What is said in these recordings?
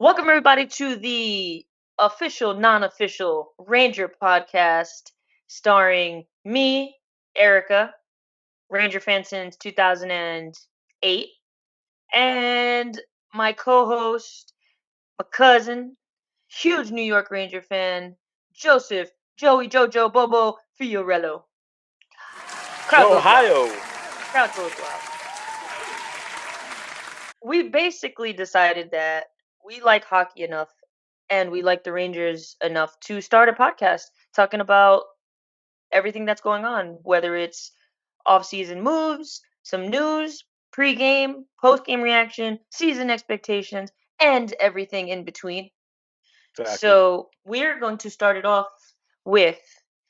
Welcome everybody to the official, non-official Ranger podcast, starring me, Erica, Ranger fan since 2008, and my co-host, my cousin, huge New York Ranger fan, Joseph, Joey, Jojo, Bobo, Fiorello. Crowd Go goes wild. Ohio. Crowd goes wild. We basically decided that we like hockey enough and we like the Rangers enough to start a podcast talking about everything that's going on, whether it's off-season moves, some news, pre-game, post-game reaction, season expectations, and everything in between. Exactly. So we're going to start it off with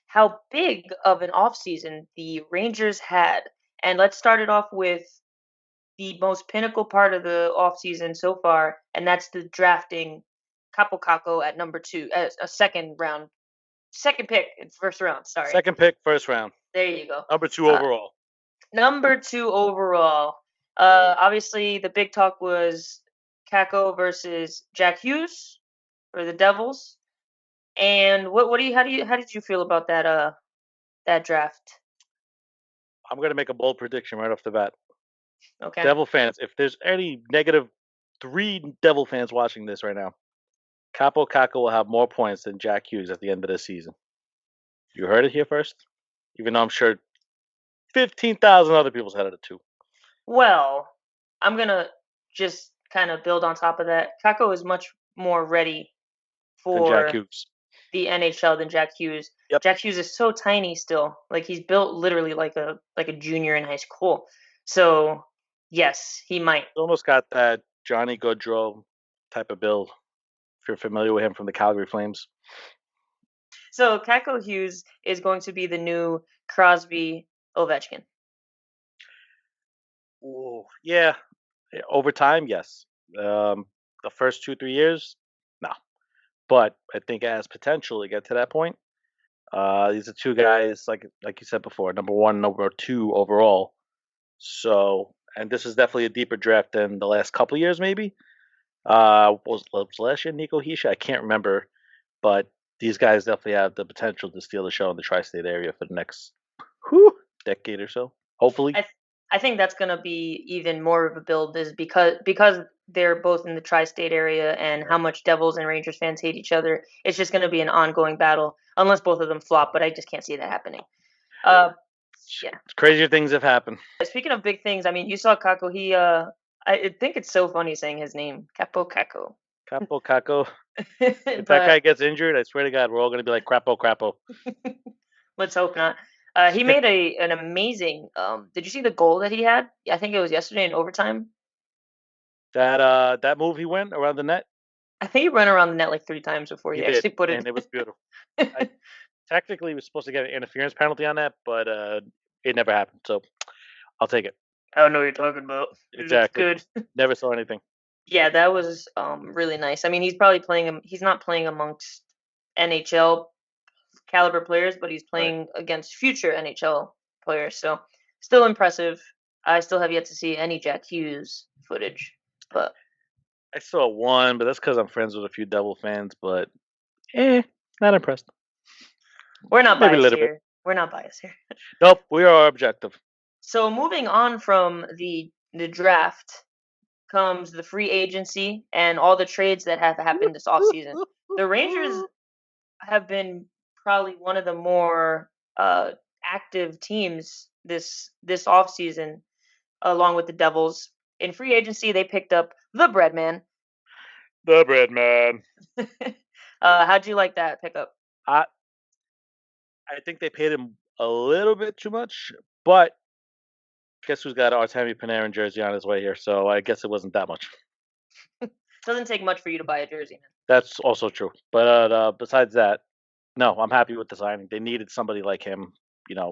how big of an off-season the Rangers had. And let's start it off with the most pinnacle part of the offseason so far, and that's the drafting Capo Caco at number 2, as a second pick in first round. Sorry, Second pick, first round. there you go. Number 2 overall. Number 2 overall. Obviously, the big talk was Caco versus Jack Hughes for the Devils. And what do you how did you feel about that draft? I'm going to make a bold prediction right off the bat. Okay. Devil fans, if there's any negative 3 Devil fans watching this right now, Capo Caco will have more points than Jack Hughes at the end of the season. You heard it here first? Even though I'm sure 15,000 other people's had it too. Well, I'm gonna just kind of build on top of that. Kako is much more ready Than Jack for Hughes. the NHL than Jack Hughes. Yep. Jack Hughes is so tiny still. Like he's built literally like a junior in high school. So yes, he might. He's almost got that Johnny Gaudreau type of build. If you're familiar with him from the Calgary Flames. So Kako Hughes is going to be the new Crosby Ovechkin. Ooh, yeah. Over time, yes. The first 2-3 years, no. But I think it has potential to get to that point. These are two guys, like you said before, number 1, number 2 overall. So, and this is definitely a deeper draft than the last couple of years, maybe. Was last year Nico Hisha? I can't remember, but these guys definitely have the potential to steal the show in the tri-state area for the next decade or so. Hopefully, I think that's going to be even more of a build is because they're both in the tri-state area and how much Devils and Rangers fans hate each other. It's just going to be an ongoing battle unless both of them flop, but I just can't see that happening. Yeah. Crazier things have happened. Speaking of big things, I mean, you saw Kako. I think it's so funny saying his name, Capo Caco. Capo Caco. If that But guy gets injured, I swear to God, we're all going to be like Crapo Crapo. let's hope not. He made an amazing. Did you see the goal that he had? I think it was yesterday in overtime. That move he went around the net. I think he ran around the net like 3 times before he He did, actually put it. and it was beautiful. Technically, he was supposed to get an interference penalty on that, but it never happened. So I'll take it. I don't know what you're talking about. Exactly. It's good. Never saw anything. Yeah, that was really nice. I mean, he's probably playing. He's not playing amongst NHL caliber players, but he's playing against future NHL players. So still impressive. I still have yet to see any Jack Hughes footage, but I saw one, but that's because I'm friends with a few Devil fans. But not impressed. we're not Maybe a biased little here. bit. We're not biased here. Nope, we are objective. So moving on from the draft comes the free agency and all the trades that have happened this offseason. The Rangers have been probably one of the more active teams this offseason, along with the Devils. In free agency, they picked up the Breadman. The bread man. How'd you like that pickup? I I think they paid him a little bit too much, but guess who's got Artemi Panarin jersey on his way here? So I guess it wasn't that much. Doesn't take much for you to buy a jersey. That's also true. But besides that, no, I'm happy with the signing. They needed somebody like him,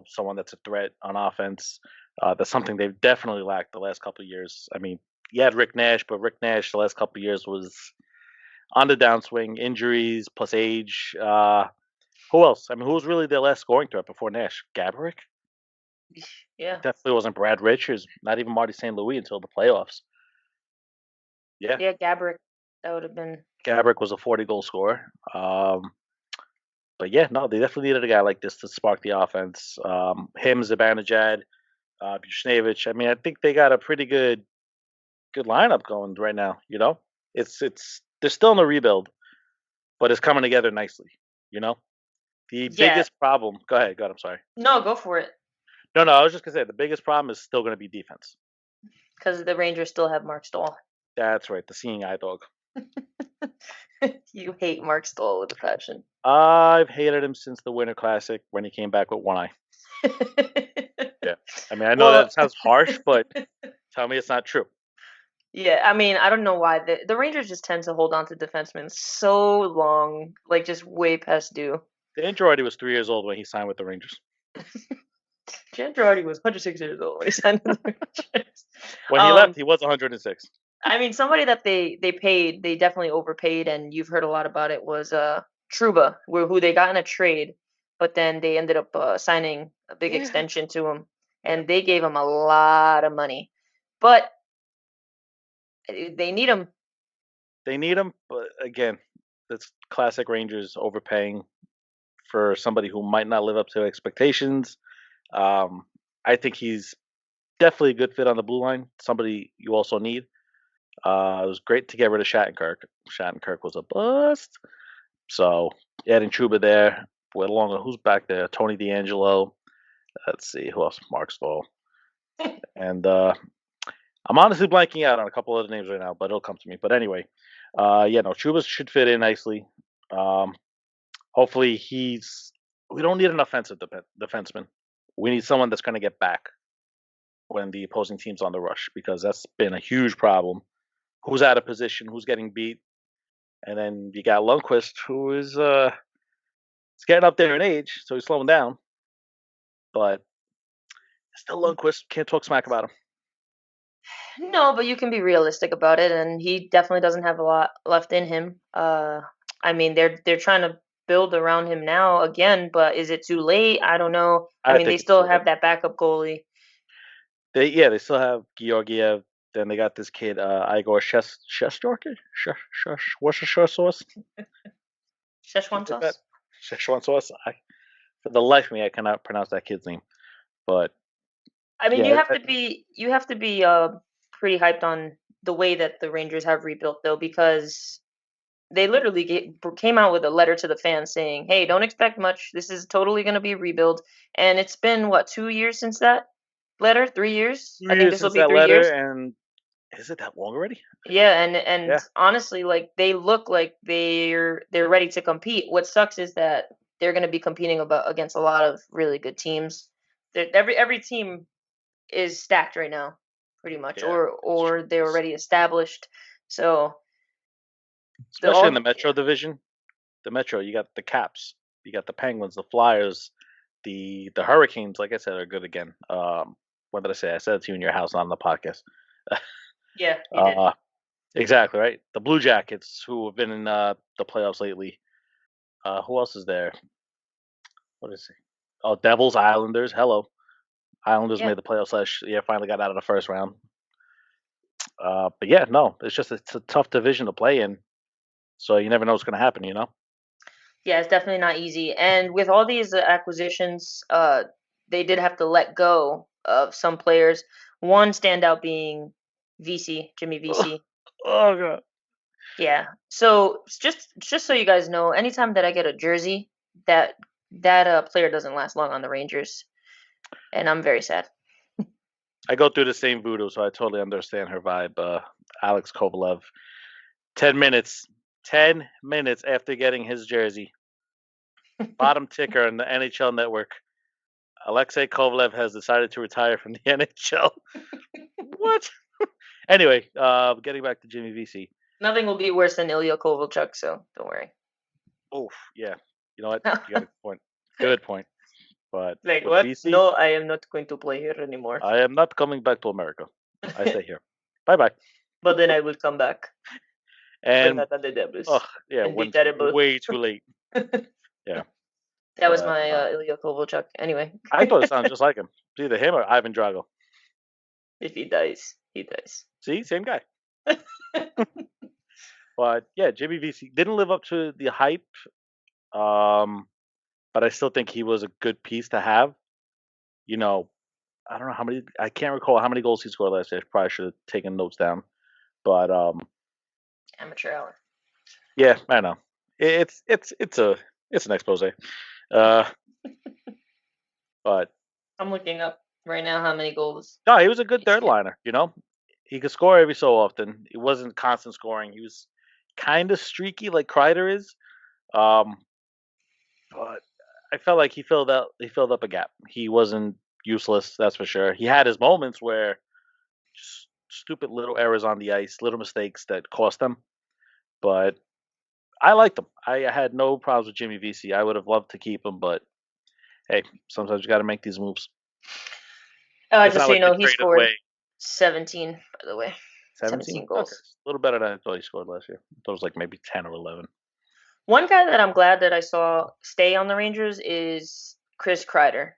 someone that's a threat on offense. That's something they've definitely lacked the last couple of years. I mean, you had Rick Nash, but Rick Nash the last couple of years was on the downswing, injuries plus age. Who else? I mean, who was really their last scoring threat before Nash? Gaborik? Yeah. Definitely wasn't Brad Richards, not even Marty St. Louis until the playoffs. Yeah. Yeah, Gabrick. That would have been. Gabrick was a 40-goal scorer. But yeah, no, they definitely needed a guy like this to spark the offense. Him, Zibanejad, Bushnevich. I mean, I think they got a pretty good lineup going right now. It's they're still in the rebuild, but it's coming together nicely. You know, the Yeah. biggest problem. Go ahead. Go ahead. I'm sorry. No, go for it. No, no. I was just gonna say the biggest problem is still gonna be defense. Because the Rangers still have Mark Stahl. That's right. The seeing eye dog. You hate Mark Stahl with a passion. I've hated him since the Winter Classic when he came back with one eye. Yeah. I mean, I know Well, that sounds harsh, but tell me it's not true. yeah, I mean, I don't know why the Rangers just tend to hold on to defensemen so long, like just way past due. Girardi was 3 years old when he signed with the Rangers. Jan Girardi was 106 years old when he signed with the Rangers. When he left, he was 106. I mean, somebody that they paid, they definitely overpaid, and you've heard a lot about it was Truba, who they got in a trade, but then they ended up signing a big Yeah. extension to him, Yeah. and they gave him a lot of money, but they need him. They need him, but again, that's classic Rangers overpaying for somebody who might not live up to expectations. I think he's definitely a good fit on the blue line. Somebody you also need. It was great to get rid of Shattenkirk. Shattenkirk was a bust. So adding Truba there, with along with who's back there, Tony D'Angelo. Let's see who else, Mark Stahl, and I'm honestly blanking out on a couple of the names right now, but it'll come to me. But anyway, yeah, no, Truba should fit in nicely. Um, hopefully, he's. We don't need an offensive defenseman. We need someone that's going to get back when the opposing team's on the rush because that's been a huge problem. Who's out of position? Who's getting beat? And then you got Lundqvist, who is he's getting up there in age, so he's slowing down. But still, Lundqvist can't talk smack about him. No, but you can be realistic about it, and he definitely doesn't have a lot left in him. I mean, they're trying to build around him now again, but is it too late? I don't know. I I mean, they think it's too still late. have that backup goalie. They still have Georgiev. Then they got this kid Igor Shestorky, Worcestershire sauce. Szechuan That sauce. Szechuan sauce. For the life of me, I cannot pronounce that kid's name. But I mean, yeah, you have to be pretty hyped on the way that the Rangers have rebuilt though, because they literally came out with a letter to the fans saying, "Hey, don't expect much. This is totally going to be a rebuild." And it's been what, 2 years since that letter? 3 years? I 3 think years this will since be that 3 years. letter, and is it that long already? Yeah, and Yeah, honestly, like they look like they're ready to compete. What sucks is that they're going to be competing against a lot of really good teams. Every team is stacked right now, pretty much, yeah, it's or true. they're already established. So the Especially in the all Metro division. The Metro, you got the Caps, you got the Penguins, the Flyers, the Hurricanes. Like I said, are good again. What did I say? I said it to you in your house, not on the podcast. yeah, you did. uh, exactly right. The Blue Jackets, who have been in the playoffs lately. Who else is there? What is it? Oh, Devils, Islanders. Hello, Islanders Yeah. made the playoffs last year. Finally got out of the first round. But yeah, no, it's a tough division to play in. So you never know what's going to happen. Yeah, it's definitely not easy. And with all these acquisitions, they did have to let go of some players. One standout being VC, Jimmy VC. Oh god. Yeah. So just so you guys know, anytime that I get a jersey, that player doesn't last long on the Rangers, and I'm very sad. I go through the same voodoo, so I totally understand her vibe. Alex Kovalev, 10 minutes, 10 minutes after getting his jersey, bottom ticker on the NHL Network. Alexei Kovalev has decided to retire from the NHL. What? Anyway, getting back to Jimmy VC. Nothing will be worse than Ilya Kovalchuk, so don't worry. Oof, yeah. You know what? You got a point. Good point. But Like with what? VC, No, I am not going to play here anymore. I am not coming back to America. I stay here. Bye bye. But then I will come back for And not on the Devils oh yeah, and be went terrible. way too late. Yeah, That was but my Ilya Kovalchuk. Anyway, I thought it sounded just like him. It's either him or Ivan Drago. if he dies, he dies. See, same guy. But yeah, Jimmy VC didn't live up to the hype. Um, but I still think he was a good piece to have. You know, I don't know how many. I can't recall how many goals he scored last year. I probably should have taken notes down. But Amateur hour. yeah, I know. It's an expose. Uh, but I'm looking up right now how many goals. no, he was a good third Yeah. liner. He could score every so often. It wasn't constant scoring. He was kind of streaky like Kreider is. Um, but I felt like he filled up a gap. He wasn't useless, that's for sure. He had his moments where just stupid little errors on the ice, little mistakes that cost them. But I liked him. I had no problems with Jimmy VC. I would have loved to keep him, but hey, sometimes you got to make these moves. It's Just not so you like they know, he traded scored away 17, by the way. 17. 17 Okay, goals. a little better than I thought he scored last year. I thought it was like maybe 10 or 11. One guy that I'm glad that I saw stay on the Rangers is Chris Kreider.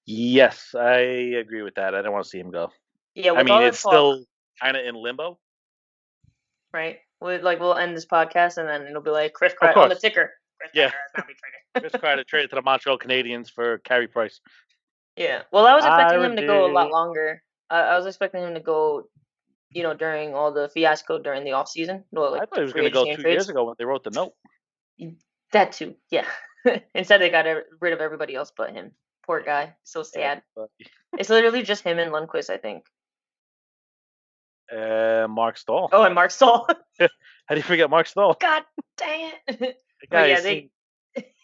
Yes, I agree with that. I don't want to see him go. Yeah, I with mean, all the it's talk, still kind of in limbo. right? We'll end this podcast and then it'll be like Chris Of Kreider on the course. ticker. Chris Yeah. Kreider has not been Chris traded. Kreider traded to the Montreal Canadiens for Carey Price. Yeah. Well, I was expecting him to go a lot Irony. longer. I was expecting him to go, during all the fiasco during the off season, I like thought the he was free going to go agency and 2 years trades. ago when they wrote the note. That too, yeah. Instead, they got rid of everybody else but him. Poor guy, so Yeah, sad. but, It's literally just him and Lundqvist, I think. Mark Stahl. Oh, and Mark Stahl. How do you forget Mark Stahl? God dang it! The But guy yeah, is they seen.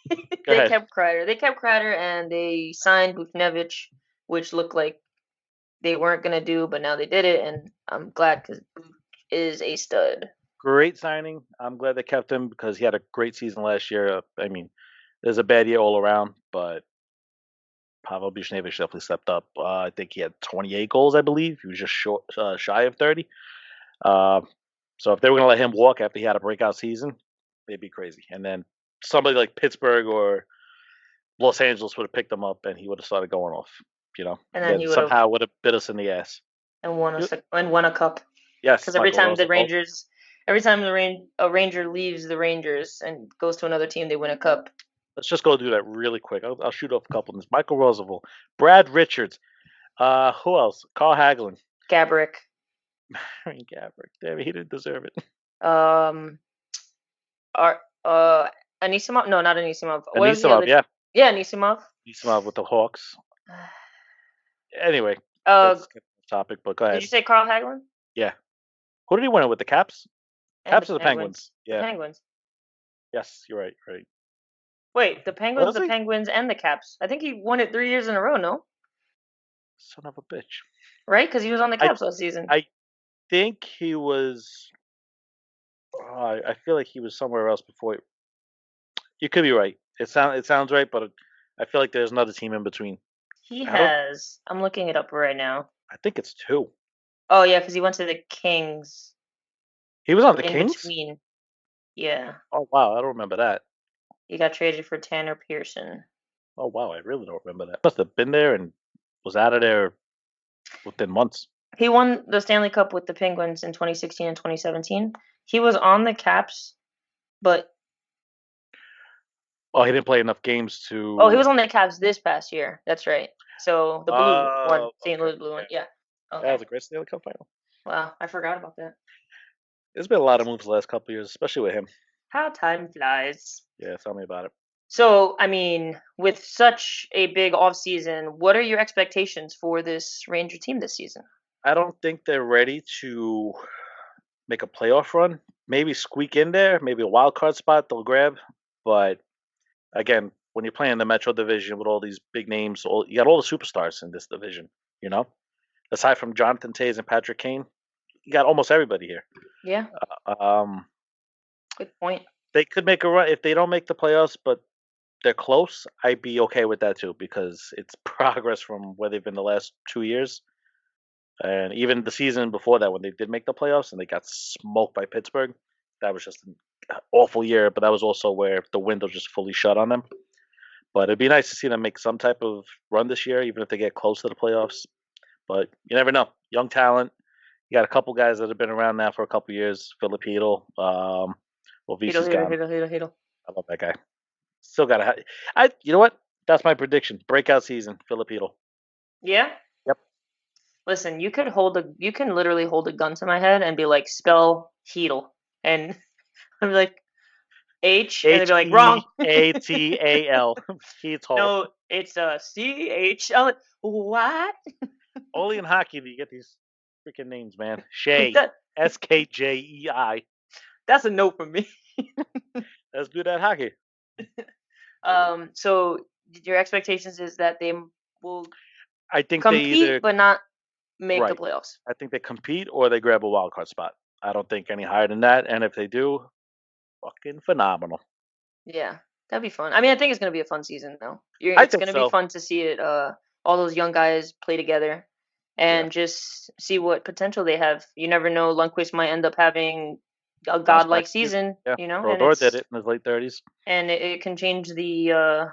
Go they ahead. kept Kreider. They kept Kreider, and they signed Buchnevich, which looked like they weren't gonna do, but now they did it, and I'm glad because is a stud. Great signing. I'm glad they kept him because he had a great season last year. I mean, there's a bad year all around, but Pavel Buchnevich definitely stepped up. I think he had 28 goals, I believe. He was just shy of 30. Uh, so if they were going to let him walk after he had a breakout season, they'd be crazy. And then somebody like Pittsburgh or Los Angeles would have picked him up, and he would have started going off. And then Then he would have somehow would have bit us in the ass. won and won a cup. Yes, Because every Michael time the Roosevelt. Rangers, a Ranger leaves the Rangers and goes to another team, they win a cup. Let's just go do that really quick. I'll shoot off a couple of this. Michael Roosevelt, Brad Richards. Who else? Carl Hagelin. Gaborik. I mean, Gabrick. Damn, he didn't deserve it. Um, Anisimov? No, not Anisimov. What was the Anisimov, other? yeah. Yeah, Anisimov. Anisimov with the Hawks. Anyway, Uh, that's kind of topic, but go did ahead. you say Carl Hagelin? Yeah. Who did he win it with? The Caps? And Caps or the Penguins? The Yeah. Penguins. Yes, you're right. Right. Wait, the Penguins, Was the he? Penguins, and the Caps. I think he won it 3 years in a row. No, Son of a bitch. right? Because he was on the I Caps last season. I think he was. I feel like he was somewhere else before. You could be right. It sounds right, but I feel like there's another team in between. He I don't. has. I'm looking it up right now. I think it's two. Oh yeah, because he went to the Kings He was on the in Kings. between. Yeah, Oh wow, I don't remember that. he got traded for Tanner Pearson. Oh wow, I really don't remember that. Must have been there and was out of there within months. He won the Stanley Cup with the Penguins in 2016 and 2017. He was on the Caps, but Oh, he didn't play enough games he to. was on the Caps this past year. That's right. So the Blue one, Oh, St. okay. Louis Blue one. Yeah. That Okay. was a great Stanley Cup final. Wow, I forgot about that. There's been a lot of moves the last couple of years, especially with him. How time flies. Yeah, tell me about it. So, I mean, with such a big offseason, what are your expectations for this Ranger team this season? I don't think they're ready to make a playoff run. Maybe squeak in there, maybe a wild card spot they'll grab. But again, when you're playing the Metro Division with all these big names, you got all the superstars in this division. You know, aside from Jonathan Toews and Patrick Kane, you got almost everybody here. Yeah, Um, good point. they could make a run if they don't make the playoffs, but they're close. I'd be okay with that too because it's progress from where they've been the last 2 years, and even the season before that when they did make the playoffs and they got smoked by Pittsburgh. That was just an awful year, but that was also where the window just fully shut on them. But it'd be nice to see them make some type of run this year, even if they get close to the playoffs. But you never know. Young talent. You got a couple guys that have been around now for a couple years. Philip Hedl. Well, Heedle, VC's heedle, gone. heedle, heedle, heedle. I love that guy. Still got to. You know what? That's my prediction. Breakout season. Philip Hedl. Yeah. Yep. Listen, you can literally hold a gun to my head and be like, spell Heedle, and I'm like H, and they'd be like, wrong. Heatal. Heatal. No, it's CH. I'm like, what? Only in hockey do you get these freaking names, man. Shea. That SKJEI. that's a no from me. Let's do that hockey. So your expectations is that they will I think they compete either but not make the right. playoffs. I think they compete or they grab a wild card spot. I don't think any higher than that. And if they do, fucking phenomenal. Yeah, that'd be fun. I mean, I think it's gonna be a fun season though. I It's think gonna be so. fun to see it. All those young guys play together, Yeah. and just see what potential they have. You never know. Lundqvist might end up having a Bounce back godlike season. season, Yeah. you know, Brodeur did it in his late 30s. and it can change the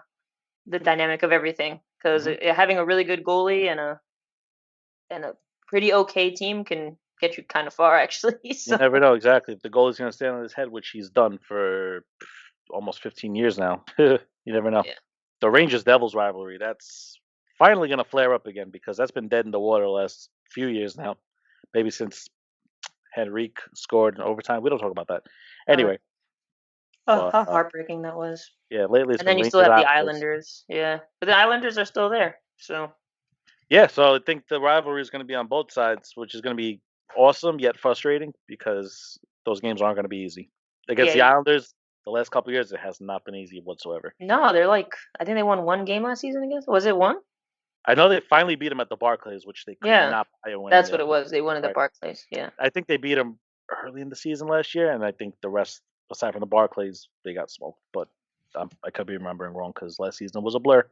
dynamic of everything because Hmm. having a really good goalie and a pretty okay team can get you kind of far actually. You So never know exactly if the goalie's going to stand on his head, which he's done for almost 15 years now. You never know. yeah, The Rangers Devils rivalry, that's finally going to flare up again because that's been dead in the water the last few years now. Maybe since Henrique scored in overtime. We don't talk about that. uh, Anyway, but how heartbreaking that was. yeah, lately it's And been then you still Rangers have the Islanders. Islanders, yeah, but the Islanders are still there. So Yeah, so I think the rivalry is going to be on both sides, which is going to be awesome yet frustrating because those games aren't going to be easy. Against yeah, the Islanders, the last couple of years, it has not been easy whatsoever. no, they're like I think they won one game last season. I guess was it one? I know they finally beat them at the Barclays, which they could Yeah, not buy a win that's what there. it was. They won at the Right. Barclays. Yeah. I think they beat them early in the season last year, and I think the rest, aside from the Barclays, they got smoked. But I could be remembering wrong because last season was a blur.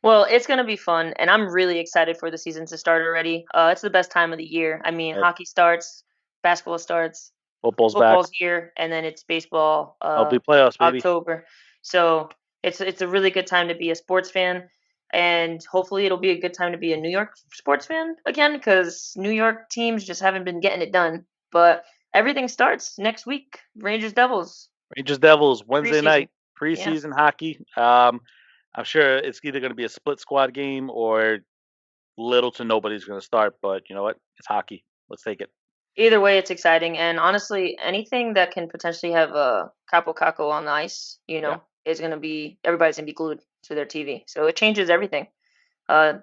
Well, it's gonna be fun, and I'm really excited for the season to start already. It's the best time of the year. I mean, Right. hockey starts, basketball starts, Football's back. football's here, and then it's baseball. LB playoffs, baby. October. So it's a really good time to be a sports fan, and hopefully it'll be a good time to be a New York sports fan again because New York teams just haven't been getting it done. But everything starts next week. Rangers Devils Rangers Devils Wednesday preseason. night Yeah. preseason hockey. I'm sure it's either going to be a split squad game or little to nobody's going to start. But you know what? It's hockey. Let's take it. Either way, it's exciting, and honestly, anything that can potentially have a Capo Caco on the ice, Yeah. is gonna be everybody's gonna be glued to their TV. So it changes everything. Uh,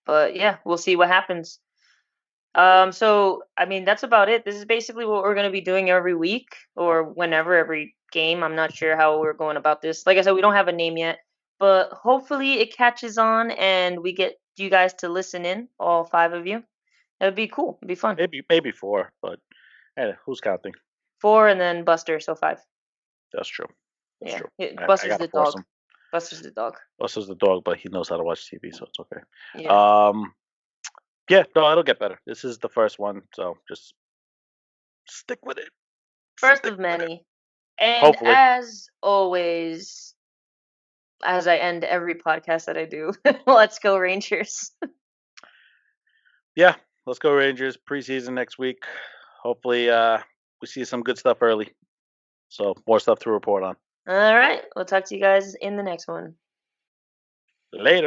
but yeah, we'll see what happens. So I mean, that's about it. This is basically what we're gonna be doing every week or whenever, every game. I'm not sure how we're going about this. Like I said, we don't have a name yet, but hopefully it catches on and we get you guys to listen in, all five of you. That would be cool. It'd be fun. Maybe four, but who's counting? Four and then Buster, so five. That's true. That's Yeah, true. I Buster's gotta the force dog. him. Buster's the dog. Us as the dog, but he knows how to watch TV, so it's okay. Yeah, Yeah, no, it'll get better. This is the first one, so just stick with it. first Stick of with it. many. And Hopefully. as always, as I end every podcast that I do, let's go Rangers. Yeah, let's go Rangers. Preseason next week. Hopefully, we see some good stuff early. So more stuff to report on. All right, we'll talk to you guys in the next one. Later.